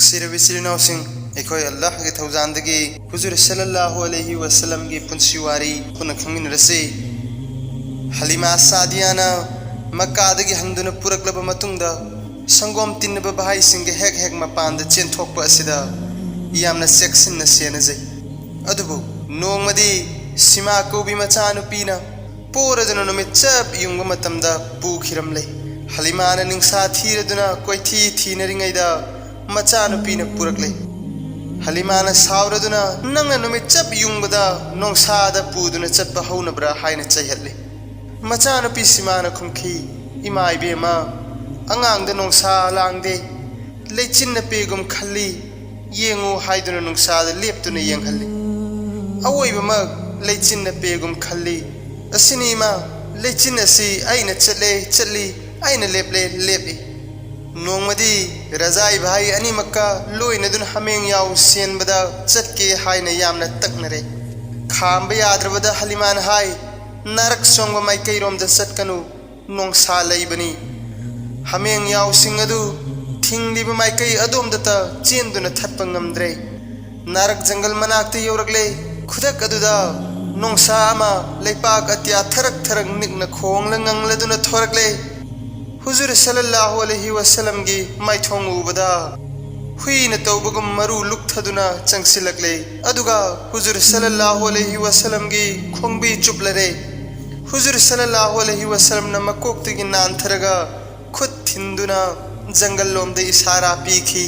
नुक्सिरबी सिरिनाउसिंग एखोय अल्लाह के थौजानदगी हुजूर सल्लल्लाहु अलैहि वसल्लम की पुंसिवारी पुन खंगिनरसे हलीमा सादियाना मक्कादगी हंदुन पुरकलब मतुंगदा संगोम तिन्नब भाईसिंग हेक हेक मपांद चेंथोकप असिदा यामना सेक्सिन सेनजै अदुबु नोंगमदी सीमा कोबी मचानुपीना पोरदुन नुमित चप युंग मतमदा पुखिरमले हलीमाना निंसा थीरदुना कोइथी थीनरिंगैदा मचानुपीना पुरकले हलीमाना सावरदुना नंगना नुमित चप युंगदा नोंसादा पुदुना चटप हौनब्रा हाइना चैहले मचानुपी सीमाना खुमखी इमा इबेमा अंगांग नोंसा लांगदे लेचिन पेगुम खल्ली येंगो हाइदुना नोंसादा लेपतुना येंगहल्ली अवोइबमा लेचिन पेगुम खल्ली असिनीमा लेचिन असि आइना चली आइना लेपले लेपी नोंगमदी रजाई भाई अनि मक्का लोइनदुन हमेंग याव सेनबदा चटके हाइना यामना तकनरे खांब याद्रबदा हलीमान हाय नरक सोंग माइकैरोमदा चटकनु नोंसा लैबनी हमेंग याव सिंगदु थिंगलिब माइकै अदोमदता चेंदुना थत्प ngamद्रे नरक जंगल मनाक्ते यौरकले खुदक अदुदा नोंसा अमा लेपाक अत्या थरक थरक निकना खोंगला nganglदुना थोरकले हुजूर सल्लल्लाहु अलैहि वसल्लम की माइथोंग उबदा हुईना तौबगुम मरु लुक्थदुना चंगसिलकले अदुगा हुजूर सल्लल्लाहु अलैहि वसल्लम की खोंगबी चुपलरे हुजूर सल्लल्लाहु अलैहि वसल्लम न मकोक्तगी नानथरगा खुद थिंदुना जंगल लोमदे इशारा पीखी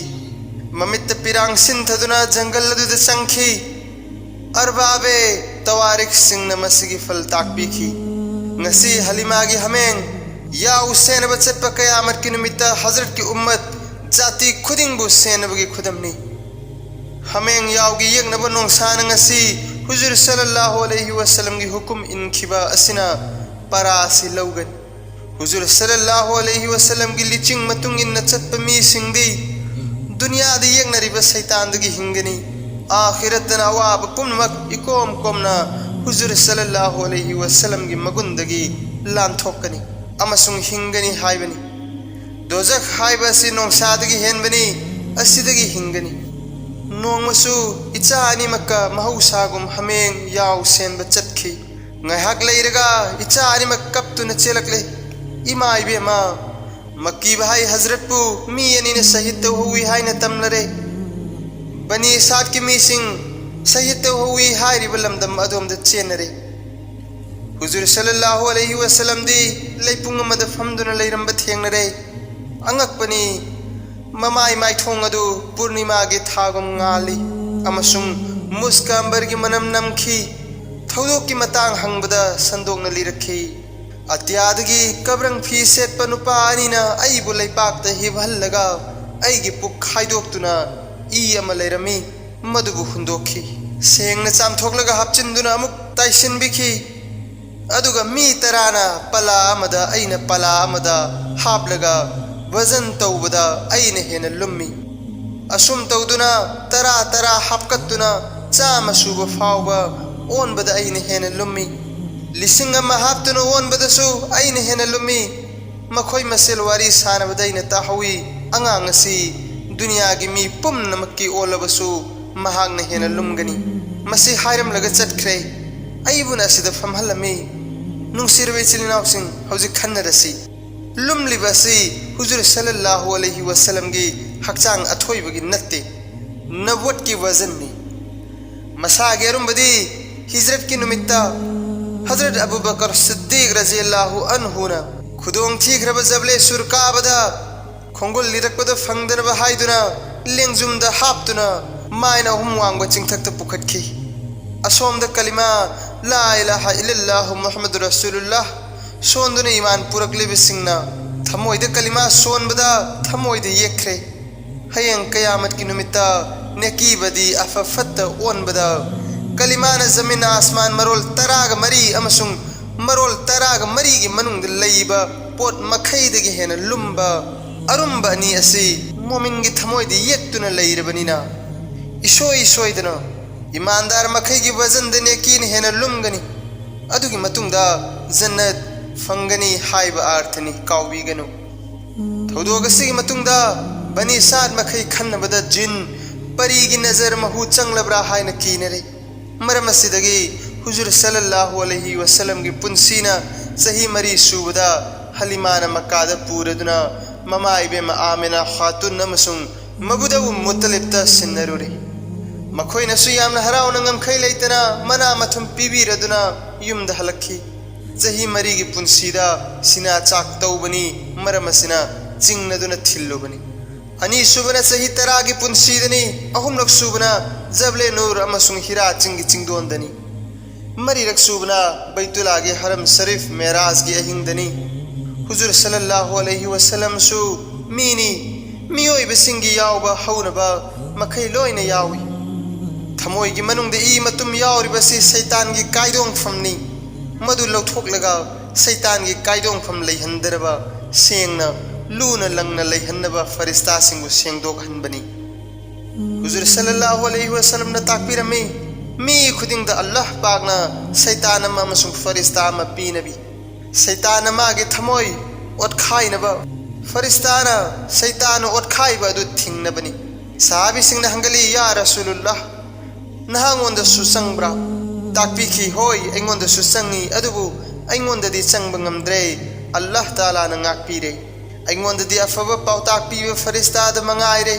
ममित पिरांग सिंथदुना जंगल अदुदा चंखी अरबाबे तवारिख सिंह न मसिगी फल ताकपीखी ngasi हलीमागी हमें या उसेन बचत पर कयामत की निमित्त हजरत की उम्मत जाति खुदिंगबु सेनबगी खुदमनी हमें यावगी यंगनब नोंसान ngasi हुजूर सल्लल्लाहु अलैहि वसल्लम की हुकुम इनखिबा असिना परासी लौगन हुजूर सल्लल्लाहु अलैहि वसल्लम की लिचिंग मतुंग इन चटप मी सिंगदी दुनिया दी यंगनरिब शैतानदगी हिंगनी आखिरतना अवाब पुनमक इकोम कोमना हुजूर सल्लल्लाहु अलैहि वसल्लम की मगुंदगी लांथोकनी अमसुंग हिंगनी हाइबनी दोजख हाइबसी नोंसादगी हेनबनी असिदगी हिंगनी नोंमसु इचा अनि मक्का महौसागुम हमें याव सेनब चटखी ngahak leiraga icha ani mak kaptuna chelakle ima ibema makki bhai hazrat pu mi ani ne sahid to hui haina tamlare bani saat ki mi sing sahid to hui hairi balamdam adom da chenare हुजूर सल्लल्लाहु अलैहि वसल्लम दी लेपुंग मद फमदुना लेरंब थेंगनरे अंगकपनी ममाई माइथोंग अदु पूर्णिमा गी थागम ngali अमसुंग मुस्कांबर की मनम नमखी थौदोक की मतांग हंगबदा संदोकना लिरखी अत्यादगी कब्रंग फी set पनुपा अनिना अइबु लेपाकता हिबहल्लगा अइगी पुक खाइदोक्तुना ई अमा लेरमी मदुबु हुंदोखी सेंगना चामथोकलगा हपचिंदुना अमुक ताइसिनबिखी अदुगा मी तराना पला अमदा अइना पला अमदा हापलगा वजन तौबदा अइना हेना लुम्मी असुम तौदुना तरा तरा हापकत्तुना चाम सुब फावबा ओनबदा अइना हेना लुम्मी लिसिंग अमा हापतुना ओनबदसु अइना हेना लुम्मी मखोय मसेल वारी सानबदा अइना ताहवी अंगांग असि दुनिया की मी पुमनमक्की ओलबसु महागना हेना लुमगनी मसी हायरमलगा चटख्रे अइबुना सिदा फमहलमी नुंसिरबे चिलिनाउसिंग हौजि खन्नरसी लुमलिबसी हुजूर सल्लल्लाहु अलैहि वसल्लम की हकचांग अथोइबगी नत्ते नबवत की वजननी मसा गेरुमबदी हिजरत की निमित्ता हजरत अबू बकर सिद्दीक रज़ियल्लाहु अन्हुना खुदोंग थीख्रब जबले सुरकाबदा खोंगुल लिरकबदा फंगदनबा हाइदुना लेंगजुमदा हापतुना मायना हुमवांगबा चिंगथक्ता पुखटखी असोमदा कलिमा ला इलाहा इल्लल्लाहु मुहम्मदुर रसूलुल्लाह सोंदुना ईमान पुरकलिबसिंगना थमोइदा कलिमा सोनबदा थमोइदा येख्रे हयंग कयामत की निमित्ता नेकीबदी अफफत्ता ओनबदा कलिमाना जमीन आसमान मरोल तराग मरी अमसुंग मरोल तराग मरी की मनुंग लईबा पोट मखैदगी हेना लुम्बा अरुम्बा अनि असि मोमिनगी थमोइदा येक्तुना लईरबनिना इशोई सोइदना ईमानदार मखै की वजन दने की हेना लुमगनी अदुगी मतुंगदा जन्नत फंगनी हाइबा अर्थनी काउबीगनु थौदोगसी मतुंगदा बनी साद मखई खन्नबदा जिन परीगी नजर महू चंगलब्रा हायन कीनरे मरम असिदगी हुजूर सल्लल्लाहु अलैहि वसल्लम की पुंसीना सही मरी सूबदा हलीमाना मक्कादा पूरदुना ममा इबेम आमिना खातून अमसुंग मबुदबु मुत्तलिबता सिन्नरुरे मखोइनसु यामना हराउना ngमखै लेतना मना मथुम पीबीरदुना युमदा हलखी सही मरी की पुंसीदा सिना चाक तौबनी मरम असिना चिंगनदुना थिल्लुबनी अनि सुबना सही तरा की पुंसीदनी अहुमलक सुबना जबले नूर अमसुंग हिरा चिंगी चिंगदोंदनी मरी रक सुबना बैतुल्लाह के हरम शरीफ मेराज की अहिंदनी हुजूर सल्लल्लाहु अलैहि वसल्लम सु मीनी मियोई बसिंगी यावबा हौनबा मखै लोइना यावी थमोई की मनुंग ई मतुम यावरिबसी शैतान की कायदोंग फमनी मधु लौथोकलगा शैतान की कायदोंग फम लैहंदरबा सेंगना लूना लंगना लैहन्नबा फरिश्ता सिंगु सेंगदोक हनबनी हुजूर सल्लल्लाहु अलैहि वसल्लम न ताकबिरमी मी खुदिंग द अल्लाह पाकना शैतान अमसुंग फरिश्ता अमा पीनबी शैतान अमागे थमोई ओतखाइनबा फरिश्ताना शैतान ओतखाइबा अदु थिंगनबनी साहाबी सिंगना हंगली या रसूलुल्लाह नहांगोंद सुसंगब्रा ताकपीखी होय ऐंगोंद सुसंगी अदुबु ऐंगोंददी चंगब ngमद्रे अल्लाह ताला न ngakpire ऐंगोंददी अफबा पाउताकपीबा Firishta the मंगाइरे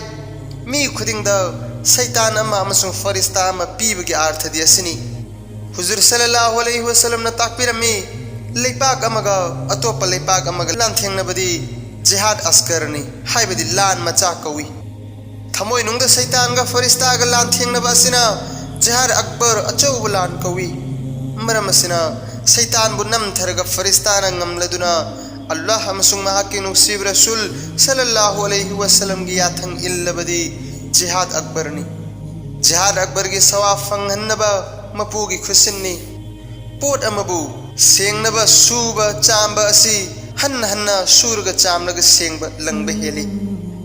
me खुदिंग the शैतान अमा अमसुंग फरिश्ता अमा पीबगी अर्थ दि असनी हुजूर सल्लल्लाहु अलैहि वसल्लम न ताकपिरमी लेपाक अमगा अतोप लेपाक अमगा लांथेंगनबदी जिहाद अस्करनी हाइबदी लान मचा कवी थमोय नुंग शैतान गा फरिश्ता गा लांथेंगनबा असिना जिहाद अकबर अचौब लान कवी मरम असिना शैतान बु नमथरगा फरिश्ता न ngमलदुना अल्लाह अमसुंग महाकी नुसीब रसूल सल्लल्लाहु अलैहि वसल्लम की याथंग इल्लबदी जिहाद अकबरनी जिहाद अकबर की सवाब फंगहन्नबा मपू की खुसिन्नी पोट अमबू सेंगनबा सूबा चांबा असि हन्ना हन्ना सूरगा चामलगा सेंगबा लंगबा हेली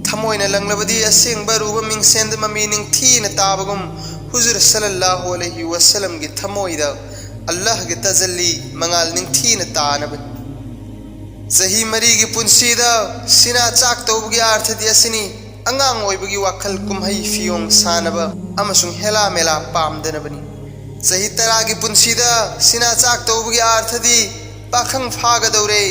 थमोइना लंगलबदी असेंगबा रूबा मिंगसेंद ममीनिंग थीना ताबगुम हुजूर सल्लल्लाहु अलैहि वसल्लम की थमोइदा अल्लाह के तजल्ली मंगाल निंग थीना तानबा सही मरी की पुंसीदा सिना चाक तौबगी अर्थ दि असनी अंगांग ओइबगी वाखल कुमहै फियोंग सानबा अमसुंग हेला मेला पामदनबनी सही तरा की पुंसीदा सिना चाक तौबगी अर्थ दि पाखंग फागदौरे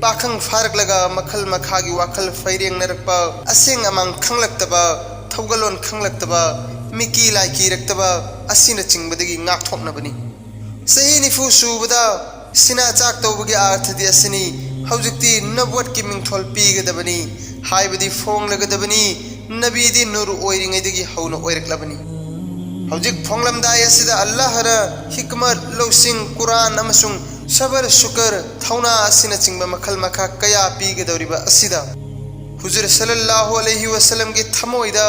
पाखंग फारकलगा मखल मखागी वाखल फैरेंग नरकपा असिंग अमंग खंगलक्तबा थौगलोन खंगलक्तबा मिकी लाइकी रक्तबा असिना चिंगबदगी ngakthoknabani सही निफु सुबदा सिना चाक तौबगी अर्थ दि असनी हौजिक्ति नबवत की मिंगथोल पीगदबनी हाइबदी फोंगलगदबनी नबीदी नूर ओइरिंगैदगी हौना ओइरक्लबनी हौजिक फोंगलमदाय असिदा अल्लाह रा हिकमत लौसिंग कुरान अमसुंग सबर शुकर थौना असिना चिंगबा मखल मखा कया पीगदौरिबा असिदा हुजूर सल्लल्लाहु अलैहि वसल्लम की थमोइदा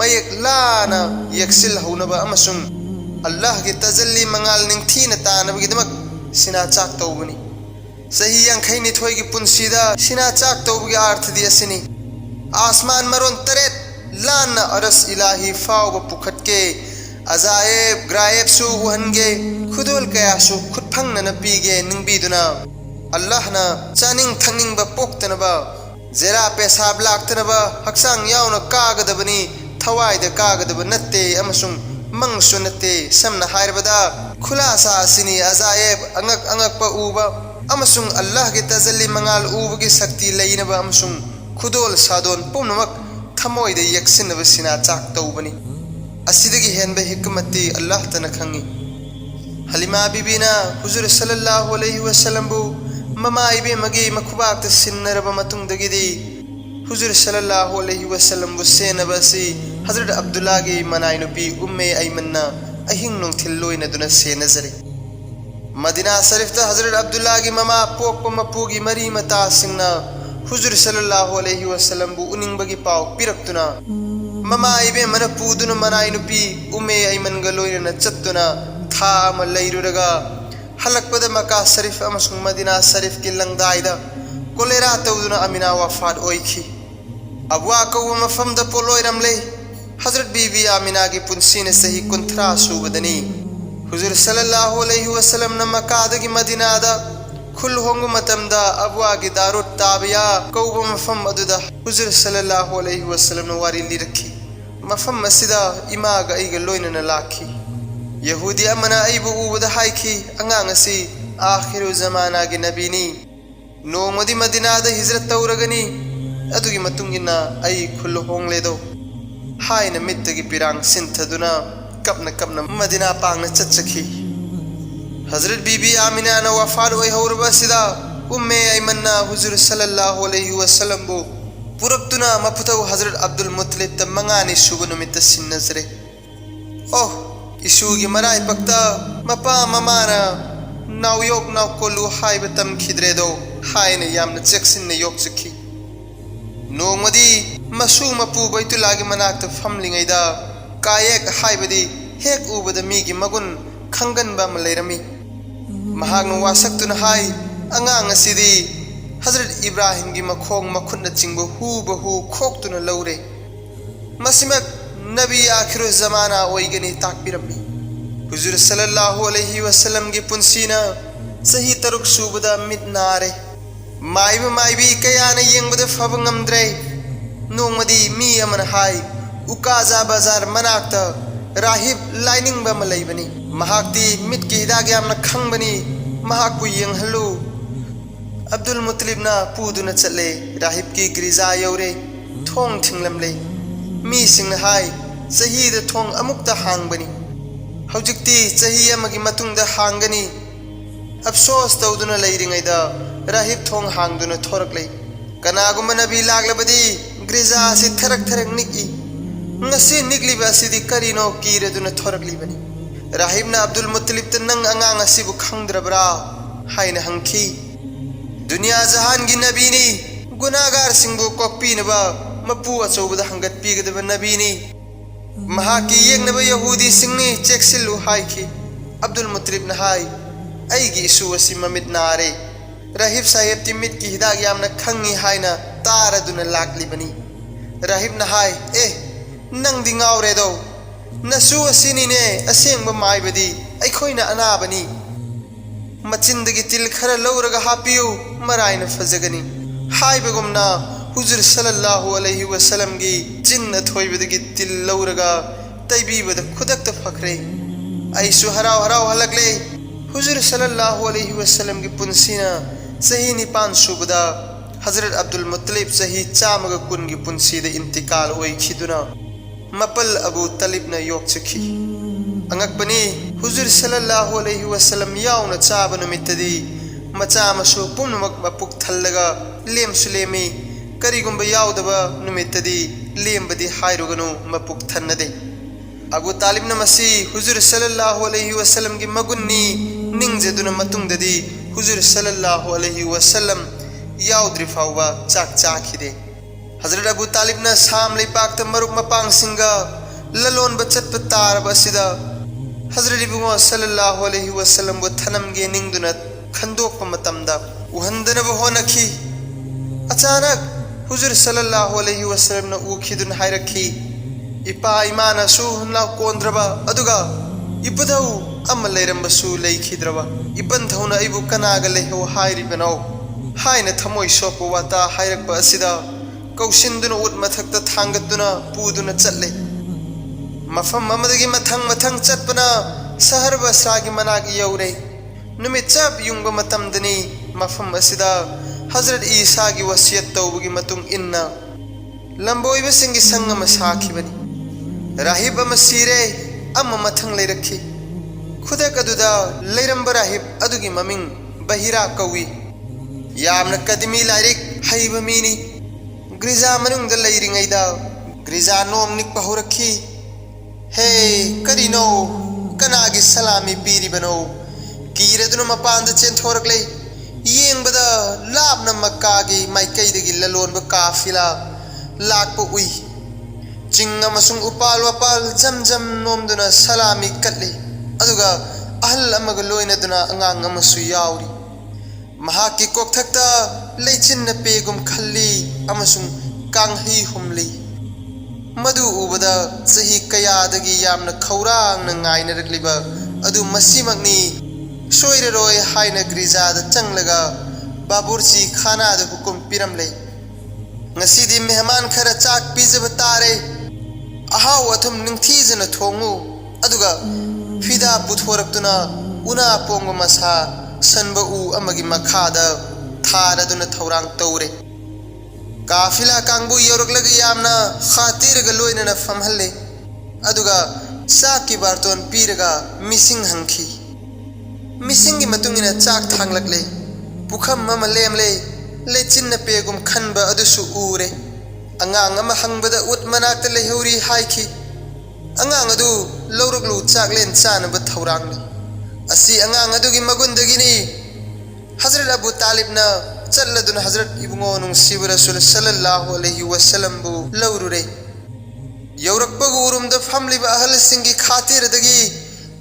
मयक लाना यक्सिल हौनबा अमसुंग अल्लाह की तजल्ली मंगाल निंगथीना तानबगिदमक सिना चाक तौबनी सही यांखै निथोय की पुंसीदा सिना चाक तौबगी अर्थ दि असनी आसमान मरोन तरेत लान अरस इलाही फाव पुखट के अजायब ग्रायब सु वहनगे खुदुल कया सु खुदफंग न पीगे निंगबीदुना अल्लाह ना चानिंग थंगनिंग बा पोक्तनबा जेरा पेशाब लाक्तनबा हक्सांग यावना कागदबनी थवाइद कागदब नत्ते अमसुंग मंगसु नत्ते समना हायरबदा खुलासा असनी अजायब अंगक अंगक पा उबा अमसुंग अल्लाह की तजल्ली मंगाल उबगी शक्ति लैनबा अमसुंग खुदोल सादोन पुनमक थमोइदे यक्सिनबा सिना चाक तौबनी असिदगी हेनबे हिकमती अल्लाह तना खंगी हलीमा बीबीना हुजूर सल्लल्लाहु अलैहि वसल्लम बु ममा इबे मगी मखुबाक सिन्नरबा मतुंगदगिदी हुजूर सल्लल्लाहु अलैहि वसल्लम बु सेनबसी हजरत अब्दुल्लाह की मनाइनुपी उम्मे ऐमन्ना अहिंग नुंगथिल लोइना दुना सेनजरी मदीना शरीफ ता हजरत अब्दुल्लाह की ममा पोक मपू की मरी मता सिंगना हुजूर सल्लल्लाहु अलैहि वसल्लम बु उनिंगबगी पाव पिरक्तुना ममा इबे मन पूदुना मनाइनुपी उम्मे ऐमन गलोइना चत्तुना था म लैरुरगा हलकपद मक्का शरीफ अमसुंग मदीना शरीफ की लंगदाइदा कोलेरा तौदुना अमीना वफात ओइखी अबवा कौ मफम द पोलोइरमले हजरत बीबी आमिना की पुंसी ने सही कुंथरा सूबदनी हुजूर सल्लल्लाहु अलैहि वसल्लम न मक्का दगी मदीना दा खुल होंग मतमदा अबवागी दारुद ताबिया कौबा मफम अदुदा हुजूर सल्लल्लाहु अलैहि वसल्लम न वारी लिरखी मफम मसिदा इमागा इगा लोइनना लाखी यहूदी अमना अइबु उबदा हाइखी अंगांग असि आखिरु जमाना गी नबीनी नोमदी मदीनादा हिजरत तौरगनी अदुगी मतुंगिना अइ खुल होंगलेदो हाइना मित्तगी पिरांग सिंथदुना कपना कपना मदीना पांगना चचखी हजरत बीबी आमिना न वफात ओइ हौरबसिदा उम्मे ऐमन्ना हुजूर सल्लल्लाहु अलैहि वसल्लम बु पुरक्तुना मफुतौ हजरत अब्दुल मुत्तलिब त मंगानी सुब नुमित सिन्नजरे ओह इशुगी मराय पक्ता मपा ममाना नावयोग नावकोलु हाइब तमखिद्रेदो हाइना यामना चेक्सिन योक्चखी नोमदी मसु मपु बैतुलागी मनाक्त फमलिङैदा कायेक हाइबदी हेक उबदा मीगी मगुन खंगनबा म लैरमी महागन वासक्तुन हाय अंगांग असिदी हजरत इब्राहिम की मखोंग मखुन चिंगबो हुबहु खोक्तुन लौरे मसिमक नबी आखिर जमाना ओइगनी ताकबिरमी हुजूर सल्लल्लाहु अलैहि वसल्लम की पुंसीना सही तरुक सुबदा मित नारे माइबी कयाना येंगबदा फब ngamdre नोंगमदी मी अमन हाय उकाजा बाजार मनाक्ता राहिब लाइनिंग बा मलैबनी महाक्ति मित की हिदाग यामना खंगबनी महाकु येंगहलु अब्दुल मुत्तलिब ना पुदुना चले राहिब की गिरिजा यौरे थोंग थिंगलमले मी सिंग हाय सहीद थोंग अमुक्ता हांगबनी हौजिक्ति सही अमगी मतुंगदा हांगनी अफसोस तौदुना लैरिङैदा राहिब थोंग हांगदुना थोरकले कनागुम नबी लागलबदी गिरिजा से थरक थरक निकी ngasi nigliba asidi karino kireduna thoraklibani rahibna abdul muttalib tanang angang asibu khangdrabra haina hangki dunia jahan gi nabini gunagar singbu kokpinaba mapu achobada hangat pigedaba nabini mahaki yengnaba yahudi singni cheksilu haiki abdul muttalib na hai aigi isu asi mamit nare rahib sahib timit ki hidag yamna khangi haina taraduna laklibani rahib na hai नंग दिंगावरे दो नसु असिनी ने असेंग माइबदी अखोइना अनाबनी मचिंदगी तिल खर लौरगा हापियो मराइना फजगनी हाइबगुमना हुजूर सल्लल्लाहु अलैहि वसल्लम गी जिन अथोइबदगी तिल लौरगा तैबीबद खुदक्त फखरे ऐसु हराव हराव हलगले हुजूर सल्लल्लाहु अलैहि वसल्लम गी पुंसीना सही निपान सुबदा हजरत अब्दुल मुत्तलिब सही चामग कुन गी पुंसीद इंतकाल ओइखिदुना मपल अबू तलिब न योक्चखी अंगकपनी हुजूर सल्लल्लाहु अलैहि वसल्लम याउना चाब नुमितदी मचा मसु पुनमक मपुक थल्लगा लेमसुलेमी करिगुंबा याउदबा नुमितदी लेमबदी हाइरुगनु मपुक थन्नदे अबू तालिब न मसी हुजूर सल्लल्लाहु अलैहि वसल्लम की मगुन्नी निंगजेदुना मतुंगददी हुजूर सल्लल्लाहु अलैहि वसल्लम याउद्रि फाउबा चाक चाखिदे हजरत अबू तालिब न साम लेपाक मरुक मपांग सिंगा ललोन बचत पतार बसिदा हजरत इबुंगो सल्लल्लाहु अलैहि वसल्लम बु थनम गे निंगदुना खंदोक मतमदा उहंदन ब होनखी अचानक हुजूर सल्लल्लाहु अलैहि वसल्लम न उखिदुन हायरखी इपा इमाना सु हुनला कोंद्रबा अदुगा इपदौ अम लेरंबसु लेखिद्रबा इपन थौना इबु कनागा लेहो हायरिबनो हायना थमोय सोप वाता हायरक असिदा कौशिंदुना उट मथक्ता थांगतुना पुदुना चले मफम अमदगी मथंग मथंग चटपना सहर बसरागी मनागी यौरे नुमित चप युंग मतमदनी मफम असिदा हजरत ईसा की वसियत तौबगी मतुंग इन्ना लंबोइबे सिंगी संग मसाखिबनी राहिब मसीरे अम मथंग लेरखी खुदक अदुदा लेरंब राहिब अदुगी ममिंग बहिरा कौवी यामना कदमी लाइरिक हईब मीनी गिरिजा मनुंग लैरिङैदा गिरिजा नोम निक्पा होरखी हे करिनो कनागी सलामी पीरिबनो कीरदुना मपांद चेंथोरकले येंगबदा लापना मक्कागी माइकैदगी ललोनबा काफिला लाकपा उई चिंग अमसुंग उपाल वपाल जमजम नोमदुना सलामी कटले अदुगा अहल अमगा लोइनदुना अंगांग अमसु याउरी महाकी कोकथक्ता लेचिन पेगुम खल्ली अमसुंग कांगही हुमली मधु उबदा सही कयादगी यामना खौरांग न गायनरकलिबा अदु मसीमकनी सोइररोय हाइना गिरिजादा चंगलगा बाबुरची खानादा हुकुम पिरमले ngasi मेहमान खरा चाक पीजब तारे अहाव अथुम निंगथीजना थोंगु अदुगा फिदा पुथोरक्तुना उना पोंग मसा सनबा उ अमगी मखादा थारदुना थौरांग तौरे काफिला कांगबु यौरकलग यामना खातिरगा लोइनना फमहल्ले अदुगा चाकी बार्तोन पीरगा मिसिंग हंखी मिसिंगी मतुंगिना चाक थांगलकले पुखम मम लेमले लेचिन पेगुम खनबा अदुसु उरे अंगांग अमा हंगबदा उत मनाक्ता लेहौरी हाइखी अंगांग अदु लौरकलु चाकलेन चानबा थौरांगले असी अंगांग अदुगी मगुंदगिनी हजरत अबू तालिबना चल्लदुना हजरत इबुंगो नुंसिब रसूल सल्लल्लाहु अलैहि वसल्लम बु लौरुरे यौरकपगु उरुमदा फमलिबा अहलसिंगी खातिरदगी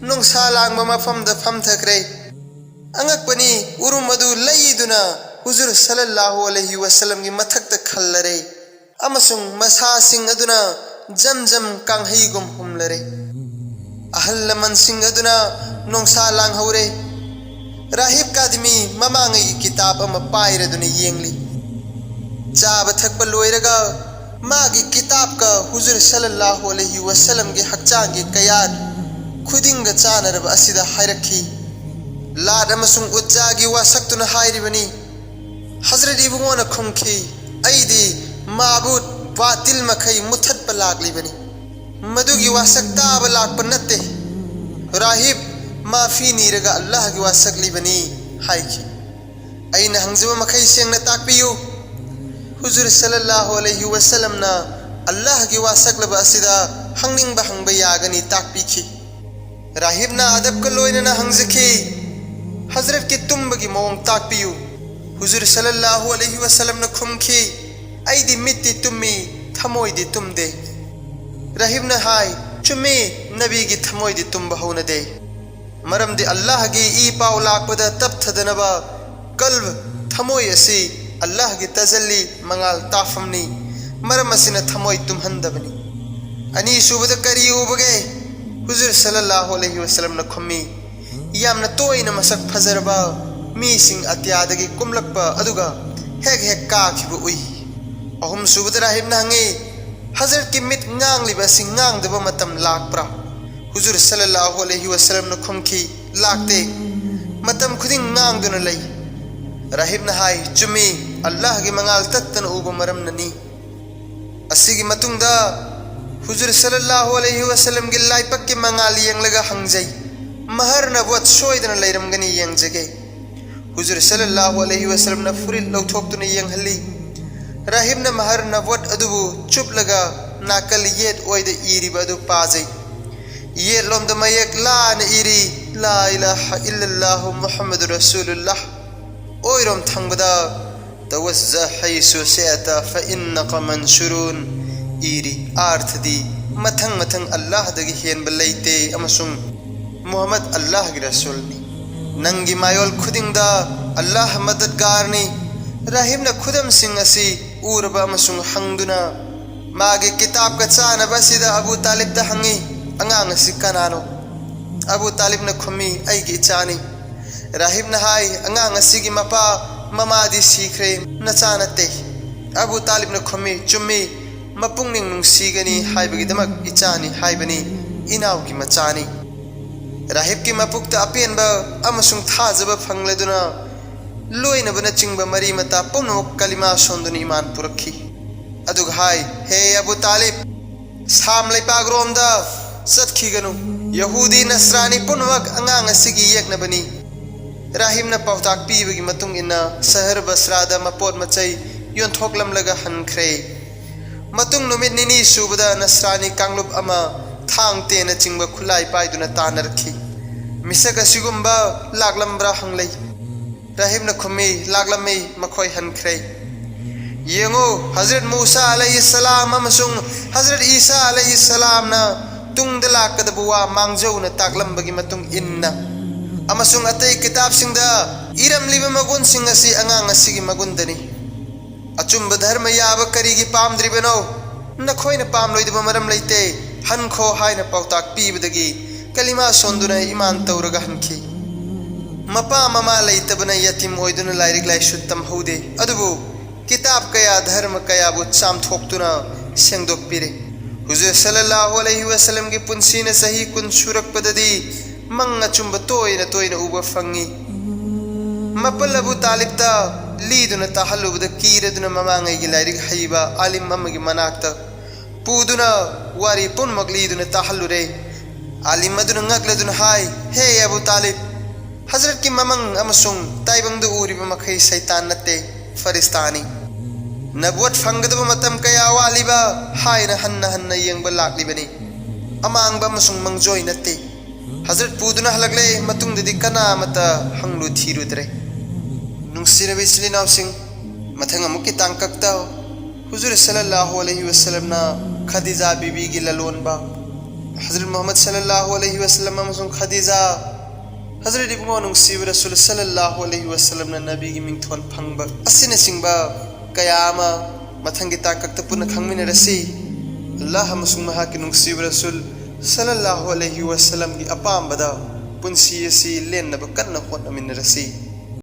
नुंसा लांगबा मफमदा फमथक्रे अंगकपनी उरुम अदु लईदुना हुजूर सल्लल्लाहु अलैहि वसल्लम की मथक्ता खल्लरे अमसुंग मसासिंग अदुना जमजम कांगहैगुम हुमलरे अहल मनसिंग अदुना नोंसा लांगहौरे राहिब कादमी ममांगई किताब अमा पाइरदुना येंगली चाब थकबा लोइरगा मागी किताब का हुजूर सल्लल्लाहु अलैहि वसल्लम के हकचांगी कयार खुदिंगा चानरबा असिदा हाइरखी लाद अमसुंग उज्जागी वासक्तुना हाइरिबनी हजरत इबुंगोना खुमखी ऐदी माबूद बातिल मखई मुथत लाकलीबनी मदुगी वासक ताब लाकप नत्ते राहिब माफी नीरगा अल्लाह की वासक लीबनी हाइखी ऐना हंगजब मखई सेंगना ताकपियु हुजूर सल्लल्लाहु अलैहि वसल्लम ना अल्लाह की वासक लब असिदा हंगनिंग हंगबा यागनी ताकपिखी राहिब ना अदब का लोइना हंगजखी हजरत के तुम्बगी मौंग ताकपियु हुजूर सल्लल्लाहु अलैहि वसल्लम न खुमखी ऐदी मित्ती तुम्मी थमोइदी तुमदे राहिब न हाय चुम्मी नबी की थमोइदी तुम बहुनदे मरमदे अल्लाह की ई पाव लाकपदा तब थदनबा कल्ब थमोइ असी अल्लाह की तजल्ली मंगाल ताफमनी मरम असिन थमोइ तुम्हंदबनी अनि सुबद करी उबगे हुजूर सल्लल्लाहु अलैहि वसल्लम न खुम्मी यामना तोइना मसक फजरबा मीसिंग अत्यादगी कुमलकपा अदुगा हेक हेक काखिबु उई अहुम सुबद राहिब नंगे हजरत की मित ngangliba sing ngangdaba matam lakpra हुजूर सल्लल्लाहु अलैहि वसल्लम न खुमखी लाकते मतम खुदिंग ngang लई राहिब न हाय चुमी अल्लाह की मंगाल तत्तन उब मरम ननी असिगी मतुंगदा हुजूर सल्लल्लाहु अलैहि वसल्लम की लाइपक की मंगाल यंगलगा हंगजई महर नबवत सोइदन लैरमगनी यंगजगे हुजूर सल्लल्लाहु अलैहि वसल्लम न फुरिल लौथोक्तुन यंगहली राहिब न महर नबवत अदुबु चुपलगा नाकल येत ओइद इरिबा अदु पाजै ये लोमद मयक ला न इरी ला इलाहा इल्लल्लाहु मुहम्मदुर रसूलुल्लाह ओइरोम थंगबदा तवज्जा हैसु सेता फइन्नक मंशुरुन इरी अर्थ दी मथंग मथंग अल्लाह दगी हेन बलैते अमसुंग मोहम्मद अल्लाह की रसूल नी नंगी मायोल खुदिंगदा अल्लाह मददगारनी राहिब न खुदम सिंह असी उरबा अमसुंग हंगदुना मागे किताब का चानबा सिदा अबू तालिब दा हंगी अंगांग असी कनानो अबू तालिब न खुमी ऐगी चानी राहिब न हाय अंगांग असी की मपा ममादी सीखरे नचानते अबू तालिब न खुमी चुम्मी मपुंगनिंग नुंसीगनी हाइबगिदमक इचानी हाइबनी इनाव की मचानी राहिब की मपुक्त अपेनबा अमसुंग थाजब फंगलेदुना लोइनबना चिंगबा मरी मता पुनोक कलिमा सोंदुनी ईमान पुरखी अदुग हाय हे अबू तालिब साम लैपाग्रोमदा सत्खीगनु यहूदी नसरानी पुनवक अंगांग असिगी यकनबनी राहिब न पाउताक पीबगी मतुंग इना शहर बसरादा मपोत मचई योंथोकलमलगा हनख्रे मतुंग नुमित निनी सुबदा नसरानी कांगलुप अमा थांग तेना चिंगबा खुलाई पाइदुना तानरखी मिसक असिगुम्बा लागलम्ब्रा हंगलै राहिब न खुमी लागलमै मखोय हनख्रे येंगो हजरत मूसा अलैहिस्सलाम अमसुंग हजरत ईसा अलैहिस्सलाम ना तुंगद लाकदबु वा मांगजौना ताकलम्बगी मतुंग इन्ना अमसुंग अतै किताब सिंगदा इरमलिबा मगुन सिंग असि अंगांग असिगी मगुनदनी अचुंब धर्म याब करिगी पामद्रिबनो नखोयना पामलोइदबा मरम लैते हनखो हायना पाउताक पीबदगी कलिमा सोंदुना ईमान तौरगा हनखी मपा ममा लेतबना यतीम ओइदुना लाइरिक लाइसु तमहौदे अदुबु किताब कया धर्म कया बु चामथोक्तुना सेंगदोकपिरे हुजूर सल्लल्लाहु अलैहि वसल्लम की पुंसी ने सही कुन सुरकपददी मंग अचुंब तोयना उबा फंगी मपल अबू तालिब ता लीदुना ताहल्लुबद कीरदुना ममांगै गी लाइरिक हईबा आलिम अमगी मनाक्ता पूदुना वारी पुनमक लीदुना ताहल्लुरे आलिम अदुना ngakladuna हाय हे अबू तालिब हजरत की ममंग अमसुंग ताइबंग दु उरिबा मखै शैतान नते फरिस्तानी नबुवत फंगदब मतम कया वालिबा हायना हन्ना येंगबा लाक्लिबनी अमांगबा अमसुंग मंगजोय नते हजरत पूदुना हलगले मतुंगदि कना मता हंगलु थीरुद्रे नुंगसिरबे इस्लिनाव सिंह मथंग अमुकी तांकक्ता हुजूर सल्लल्लाहु अलैहि वसल्लम ना खदीजा बीबी की ललोनबा हजरत मोहम्मद सल्लल्लाहु अलैहि वसल्लम अमसुंग खदीजा हजरत इब्नु नुंगसिब रसूल सल्लल्लाहु अलैहि वसल्लम ना नबी की मिंगथोन फंगबा असिने सिंगबा कयामा मथंगी तांकक्ता पुन खंगमिनरसी अल्लाह अमसुंग महा की नुंगसिब रसूल सल्लल्लाहु अलैहि वसल्लम की अपामबदा पुंसी असि लेनब कन्न होनमिनरसी